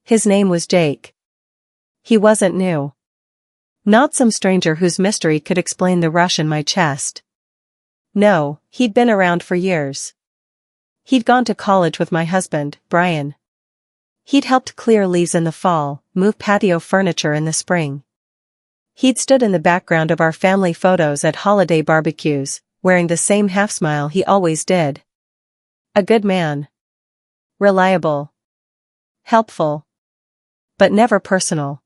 His name was Jake. He wasn't new. Not some stranger whose mystery could explain the rush in my chest. No, he'd been around for years. He'd gone to college with my husband, Brian. He'd helped clear leaves in the fall, move patio furniture in the spring. He'd stood in the background of our family photos at holiday barbecues, wearing the same half-smile he always did. A good man. Reliable. Helpful. But never personal.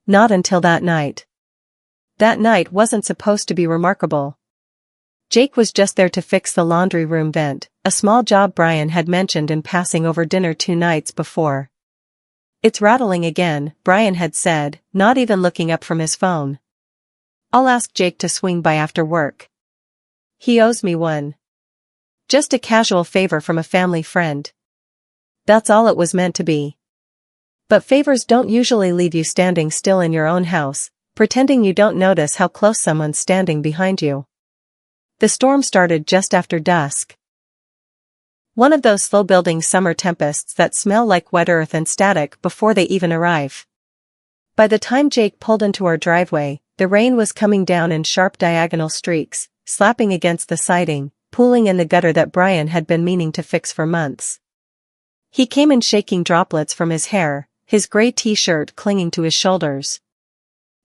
Not until that night. That night wasn't supposed to be remarkable. Jake was just there to fix the laundry room vent, a small job Brian had mentioned in passing over dinner 2 nights before. "It's rattling again," Brian had said, not even looking up from his phone. "I'll ask Jake to swing by after work. He owes me one." Just a casual favor from a family friend. That's all it was meant to be. But favors don't usually leave you standing still in your own house, pretending you don't notice how close someone's standing behind you. The storm started just after dusk. One of those slow-building summer tempests that smell like wet earth and static before they even arrive. By the time Jake pulled into our driveway, the rain was coming down in sharp diagonal streaks, slapping against the siding, pooling in the gutter that Brian had been meaning to fix for months. He came in shaking droplets from his hair, his gray t-shirt clinging to his shoulders.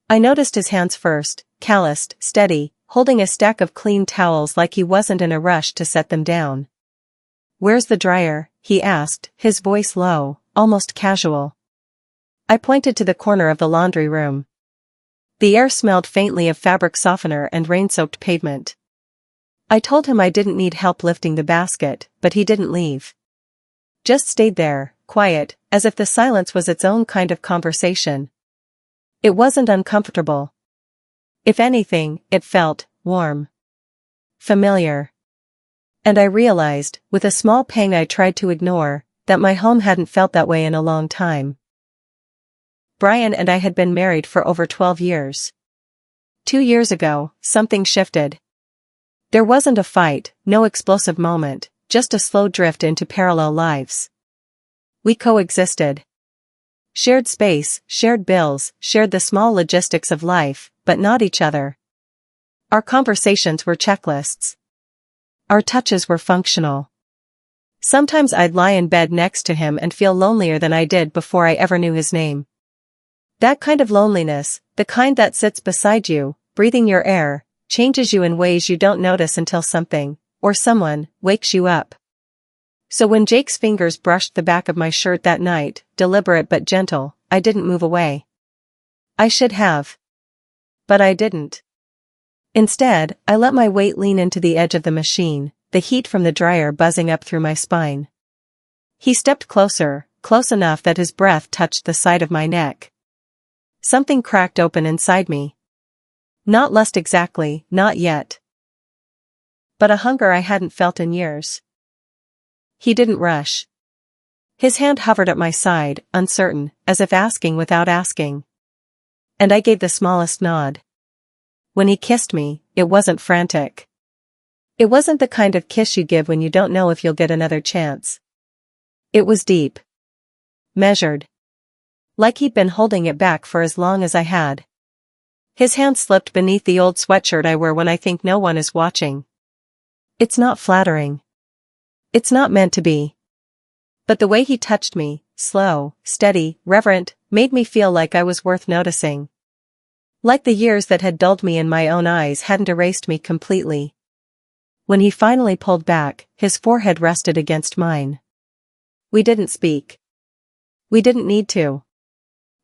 I noticed his hands first, calloused, steady, holding a stack of clean towels like he wasn't in a rush to set them down. "Where's the dryer?" he asked, his voice low, almost casual. I pointed to the corner of the laundry room. The air smelled faintly of fabric softener and rain-soaked pavement. I told him I didn't need help lifting the basket, but he didn't leave. Just stayed there, quiet, as if the silence was its own kind of conversation. It wasn't uncomfortable. If anything, it felt warm. Familiar. And I realized, with a small pang I tried to ignore, that my home hadn't felt that way in a long time. Brian and I had been married for over 12 years. 2 years ago, something shifted. There wasn't a fight, no explosive moment, just a slow drift into parallel lives. We coexisted. Shared space, shared bills, shared the small logistics of life, but not each other. Our conversations were checklists. Our touches were functional. Sometimes I'd lie in bed next to him and feel lonelier than I did before I ever knew his name. That kind of loneliness, the kind that sits beside you, breathing your air, changes you in ways you don't notice until something, or someone, wakes you up. So when Jake's fingers brushed the back of my shirt that night, deliberate but gentle, I didn't move away. I should have. But I didn't. Instead, I let my weight lean into the edge of the machine, the heat from the dryer buzzing up through my spine. He stepped closer, close enough that his breath touched the side of my neck. Something cracked open inside me. Not lust exactly, not yet. But a hunger I hadn't felt in years. He didn't rush. His hand hovered at my side, uncertain, as if asking without asking. And I gave the smallest nod. When he kissed me, it wasn't frantic. It wasn't the kind of kiss you give when you don't know if you'll get another chance. It was deep. Measured. Like he'd been holding it back for as long as I had. His hand slipped beneath the old sweatshirt I wear when I think no one is watching. It's not flattering. It's not meant to be. But the way he touched me, slow, steady, reverent, made me feel like I was worth noticing. Like the years that had dulled me in my own eyes hadn't erased me completely. When he finally pulled back, his forehead rested against mine. We didn't speak. We didn't need to.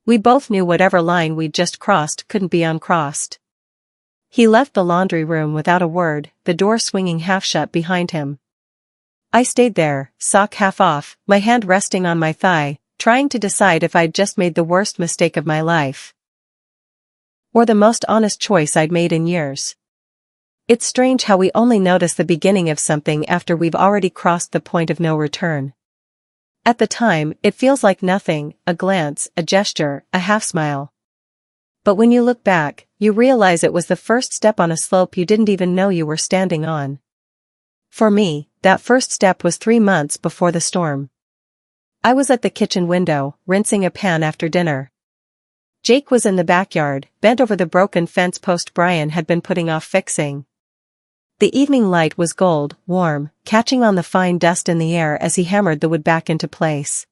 We both knew whatever line we'd just crossed couldn't be uncrossed. He left the laundry room without a word, the door swinging half shut behind him. I stayed there, sock half off, my hand resting on my thigh, trying to decide if I'd just made the worst mistake of my life. Or the most honest choice I'd made in years. It's strange how we only notice the beginning of something after we've already crossed the point of no return. At the time, it feels like nothing, a glance, a gesture, a half-smile. But when you look back, you realize it was the first step on a slope you didn't even know you were standing on. For me, that first step was 3 months before the storm. I was at the kitchen window, rinsing a pan after dinner. Jake was in the backyard, bent over the broken fence post Brian had been putting off fixing. The evening light was gold, warm, catching on the fine dust in the air as he hammered the wood back into place.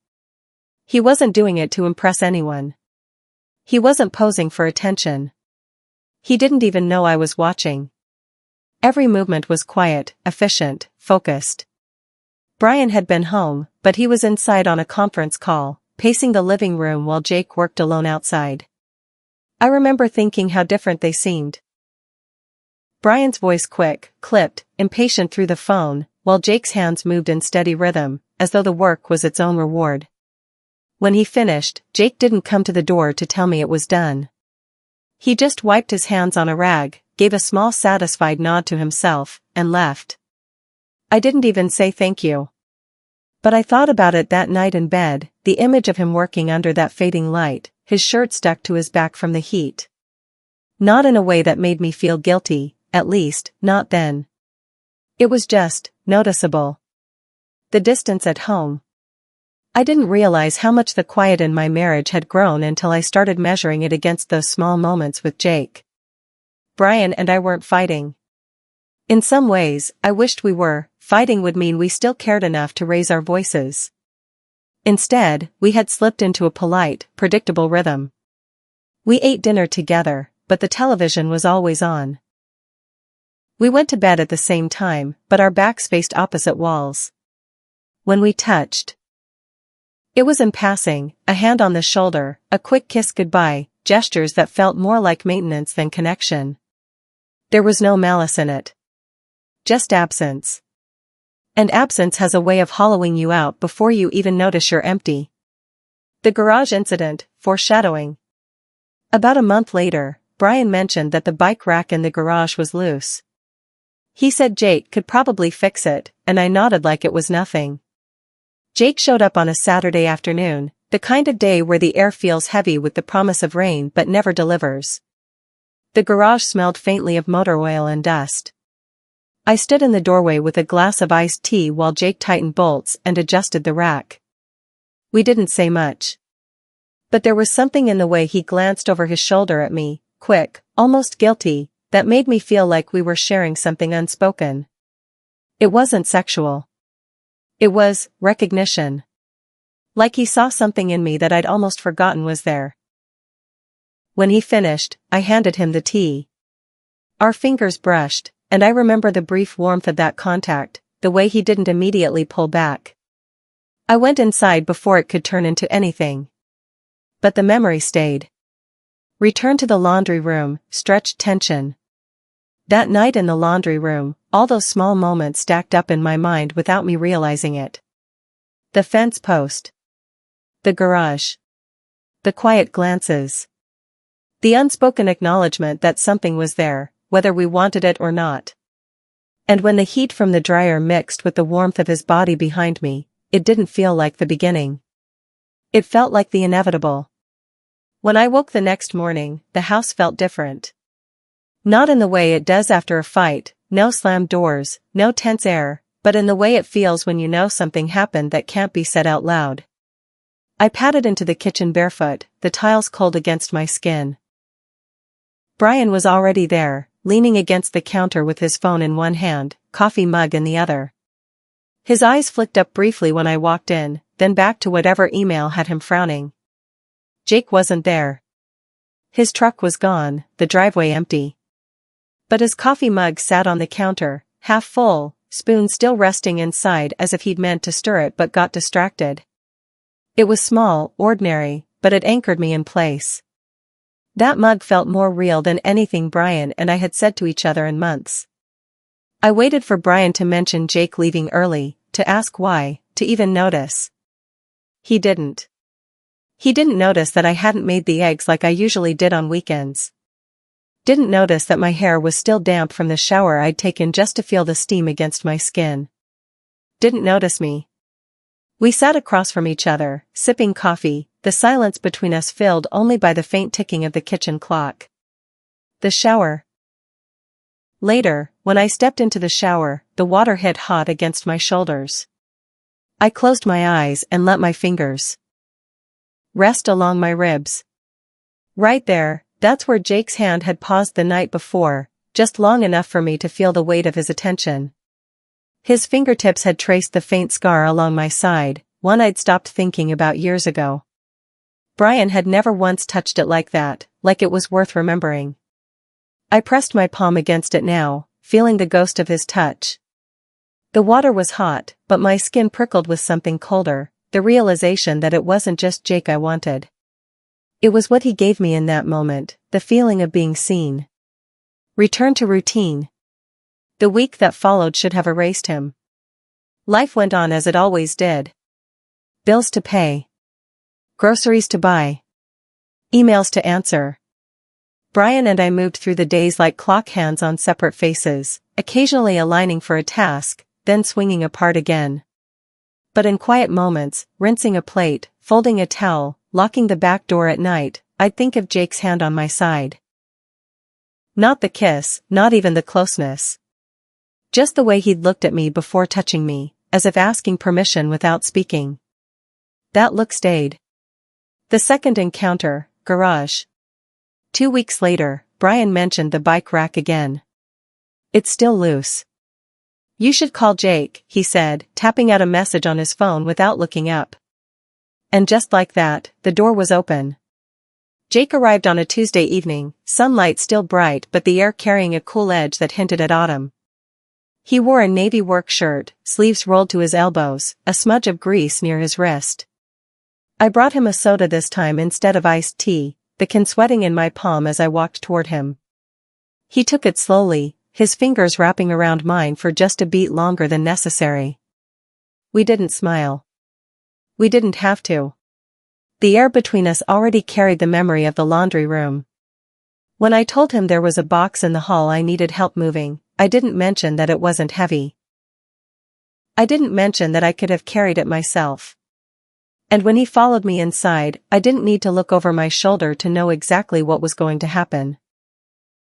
He wasn't doing it to impress anyone. He wasn't posing for attention. He didn't even know I was watching. Every movement was quiet, efficient, focused. Brian had been home, but he was inside on a conference call, pacing the living room while Jake worked alone outside. I remember thinking how different they seemed. Brian's voice quick, clipped, impatient through the phone, while Jake's hands moved in steady rhythm, as though the work was its own reward. When he finished, Jake didn't come to the door to tell me it was done. He just wiped his hands on a rag, gave a small satisfied nod to himself, and left. I didn't even say thank you. But I thought about it that night in bed, the image of him working under that fading light, his shirt stuck to his back from the heat. Not in a way that made me feel guilty, at least, not then. It was just noticeable. The distance at home. I didn't realize how much the quiet in my marriage had grown until I started measuring it against those small moments with Jake. Brian and I weren't fighting. In some ways, I wished we were. Fighting would mean we still cared enough to raise our voices. Instead, we had slipped into a polite, predictable rhythm. We ate dinner together, but the television was always on. We went to bed at the same time, but our backs faced opposite walls. When we touched, it was in passing, a hand on the shoulder, a quick kiss goodbye, gestures that felt more like maintenance than connection. There was no malice in it. Just absence. And absence has a way of hollowing you out before you even notice you're empty. The garage incident, foreshadowing. About a month later, Brian mentioned that the bike rack in the garage was loose. He said Jake could probably fix it, and I nodded like it was nothing. Jake showed up on a Saturday afternoon, the kind of day where the air feels heavy with the promise of rain but never delivers. The garage smelled faintly of motor oil and dust. I stood in the doorway with a glass of iced tea while Jake tightened bolts and adjusted the rack. We didn't say much. But there was something in the way he glanced over his shoulder at me, quick, almost guilty, that made me feel like we were sharing something unspoken. It wasn't sexual. It was recognition. Like he saw something in me that I'd almost forgotten was there. When he finished, I handed him the tea. Our fingers brushed, and I remember the brief warmth of that contact, the way he didn't immediately pull back. I went inside before it could turn into anything. But the memory stayed. Return to the laundry room, stretched tension. That night in the laundry room, all those small moments stacked up in my mind without me realizing it. The fence post. The garage. The quiet glances. The unspoken acknowledgement that something was there, whether we wanted it or not. And when the heat from the dryer mixed with the warmth of his body behind me, it didn't feel like the beginning. It felt like the inevitable. When I woke the next morning, the house felt different. Not in the way it does after a fight, no slammed doors, no tense air, but in the way it feels when you know something happened that can't be said out loud. I padded into the kitchen barefoot, the tiles cold against my skin. Brian was already there, leaning against the counter with his phone in one hand, coffee mug in the other. His eyes flicked up briefly when I walked in, then back to whatever email had him frowning. Jake wasn't there. His truck was gone, the driveway empty. But his coffee mug sat on the counter, half full, spoon still resting inside as if he'd meant to stir it but got distracted. It was small, ordinary, but it anchored me in place. That mug felt more real than anything Brian and I had said to each other in months. I waited for Brian to mention Jake leaving early, to ask why, to even notice. He didn't. He didn't notice that I hadn't made the eggs like I usually did on weekends. Didn't notice that my hair was still damp from the shower I'd taken just to feel the steam against my skin. Didn't notice me. We sat across from each other, sipping coffee, the silence between us filled only by the faint ticking of the kitchen clock. The shower. Later, when I stepped into the shower, the water hit hot against my shoulders. I closed my eyes and let my fingers rest along my ribs. Right there, that's where Jake's hand had paused the night before, just long enough for me to feel the weight of his attention. His fingertips had traced the faint scar along my side, one I'd stopped thinking about years ago. Brian had never once touched it like that, like it was worth remembering. I pressed my palm against it now, feeling the ghost of his touch. The water was hot, but my skin prickled with something colder, the realization that it wasn't just Jake I wanted. It was what he gave me in that moment, the feeling of being seen. Return to routine. The week that followed should have erased him. Life went on as it always did. Bills to pay. Groceries to buy. Emails to answer. Brian and I moved through the days like clock hands on separate faces, occasionally aligning for a task, then swinging apart again. But in quiet moments, rinsing a plate, folding a towel, locking the back door at night, I'd think of Jake's hand on my side. Not the kiss, not even the closeness. Just the way he'd looked at me before touching me, as if asking permission without speaking. That look stayed. The second encounter, garage. 2 weeks later, Brian mentioned the bike rack again. It's still loose. You should call Jake, he said, tapping out a message on his phone without looking up. And just like that, the door was open. Jake arrived on a Tuesday evening, sunlight still bright but the air carrying a cool edge that hinted at autumn. He wore a navy work shirt, sleeves rolled to his elbows, a smudge of grease near his wrist. I brought him a soda this time instead of iced tea, the can sweating in my palm as I walked toward him. He took it slowly, his fingers wrapping around mine for just a beat longer than necessary. We didn't smile. We didn't have to. The air between us already carried the memory of the laundry room. When I told him there was a box in the hall I needed help moving, I didn't mention that it wasn't heavy. I didn't mention that I could have carried it myself. And when he followed me inside, I didn't need to look over my shoulder to know exactly what was going to happen.